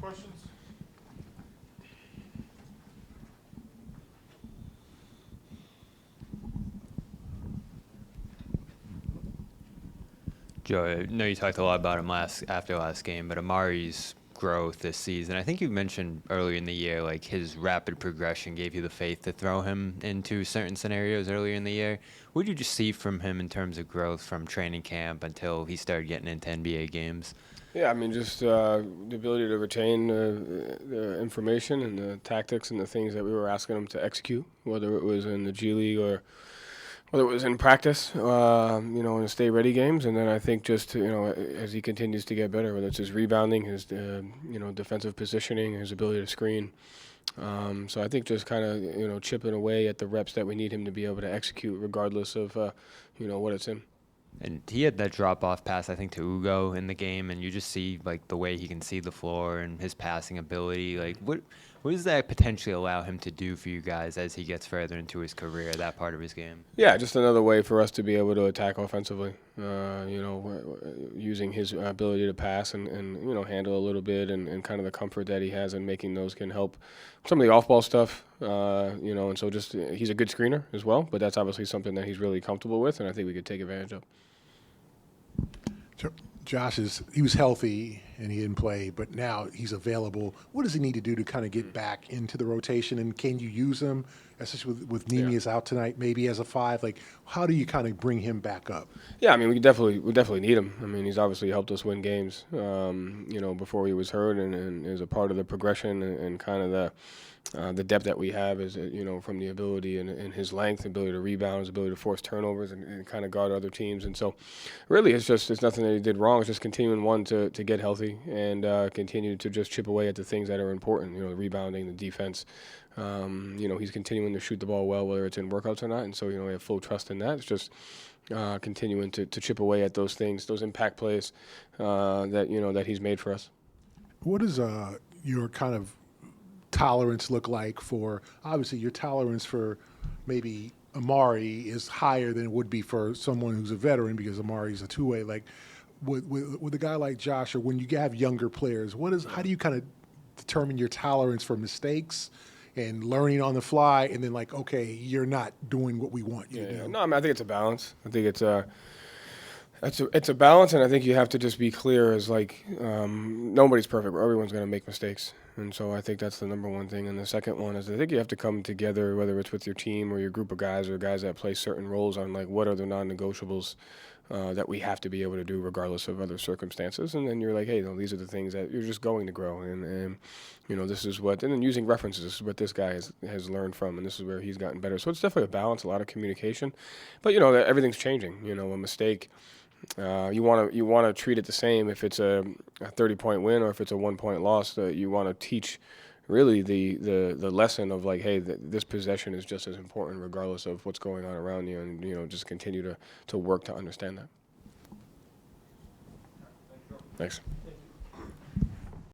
Questions? Joe, I know you talked a lot about him after last game, but Amari's growth this season, I think you mentioned earlier in the year, like his rapid progression gave you the faith to throw him into certain scenarios earlier in the year. What did you just see from him in terms of growth from training camp until he started getting into NBA games? Yeah, I mean, just the ability to retain the information and the tactics and the things that we were asking him to execute, whether it was in the G League or whether it was in practice, in the stay ready games. And then I think just, as he continues to get better, whether it's his rebounding, his, defensive positioning, his ability to screen. So I think just kind of, chipping away at the reps that we need him to be able to execute regardless of, what it's in. And he had that drop-off pass, I think, to Ugo in the game, and you just see, like, the way he can see the floor and his passing ability. Like, what does that potentially allow him to do for you guys as he gets further into his career, that part of his game? Yeah, just another way for us to be able to attack offensively. Using his ability to pass and handle a little bit and kind of the comfort that he has in making those can help some of the off-ball stuff, and so just he's a good screener as well, but that's obviously something that he's really comfortable with, and I think we could take advantage of. Josh he was healthy and he didn't play, but now he's available. What does he need to do to kind of get back into the rotation, and can you use him, especially with Nemi's out tonight, maybe as a 5? Like, how do you kind of bring him back up? Yeah, I mean, we definitely need him. I mean, he's obviously helped us win games, before he was hurt, and is a part of the progression and kind of the depth that we have is, from the ability and his length, ability to rebound, his ability to force turnovers and kind of guard other teams. And so really it's nothing that he did wrong. It's just continuing, to get healthy and continue to just chip away at the things that are important, the rebounding, the defense. He's continuing to shoot the ball well, whether it's in workouts or not. And so, we have full trust in that. It's just continuing to chip away at those things, those impact plays that he's made for us. What is your kind of tolerance look like for, obviously your tolerance for maybe Amari is higher than it would be for someone who's a veteran because Amari's a two-way. Like with a guy like Josh, or when you have younger players, how do you kind of determine your tolerance for mistakes and learning on the fly, and then like, okay, you're not doing what we want you to do? No, I mean, I think it's a balance. I think it's a balance, and I think you have to just be clear as like nobody's perfect. Everyone's going to make mistakes. And so I think that's the number one thing. And the second one is I think you have to come together, whether it's with your team or your group of guys or guys that play certain roles, on like what are the non-negotiables that we have to be able to do regardless of other circumstances. And then you're like, hey, these are the things that you're just going to grow. And this is what, and then using references, this is what this guy has learned from, and this is where he's gotten better. So it's definitely a balance, a lot of communication. But, everything's changing. A mistake. You want to treat it the same if it's a 30-point win or if it's a 1-point loss. You want to teach really the lesson of like, hey, this possession is just as important regardless of what's going on around you, and just continue to work to understand that. Thanks.